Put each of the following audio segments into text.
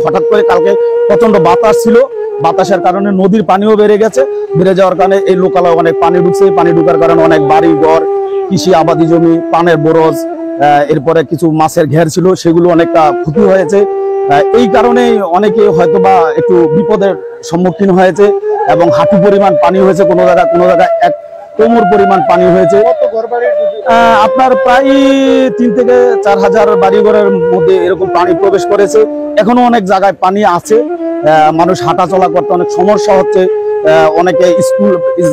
হঠাৎ করে কালকে প্রচন্ড বাতাস ছিল, বাতাসের কারণে নদীর পানিও বেড়ে গেছে। বেড়ে যাওয়ার কারণে এই লোকালয়ে অনেক পানি ঢুকছে। পানি ঢুকার কারণে অনেক বাড়ি ঘর, কৃষি আবাদি জমি, পানের বরজ, এরপরে কিছু মাছের ঘের ছিল, সেগুলো অনেকটা ক্ষতি হয়েছে। এই কারণে অনেকে হয়তোবা একটু বিপদের সম্মুখীন হয়েছে এবং হাঁটু পরিমাণ পানি হয়েছে, কোনো জায়গায় এক কোমর পরিমাণ পানি হয়েছে। আপনার প্রায় 3 থেকে 4 হাজার বাড়িঘরের মধ্যে এরকম পানি প্রবেশ করেছে। এখনো অনেক জায়গায় পানি আছে, মানুষ হাঁটা চলা করতে অনেক সমস্যা হচ্ছে। অনেকে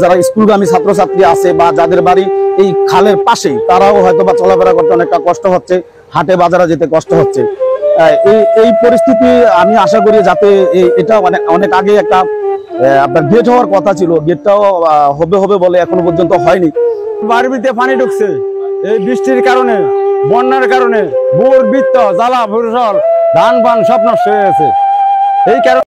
যারা স্কুলগামী ছাত্রছাত্রী আছে বা যাদের বাড়ি এই খালের পাশেই, তারাও হয়তো বা চলাফেরা করতে অনেকটা কষ্ট হচ্ছে, হাটে বাজারে যেতে কষ্ট হচ্ছে। এই পরিস্থিতি আমি আশা করি যাতে এটা অনেক আগে একটা আপনার গেট হওয়ার কথা ছিল, গেটটাও হবে বলে এখনো পর্যন্ত হয়নি। বাড়ির ভিতরে পানি ঢুকছে এই বৃষ্টির কারণে, বন্যার কারণে। বোর বৃত্ত জ্বালা ফসল ধান পান সব নষ্ট হয়ে গেছে। এই কারণে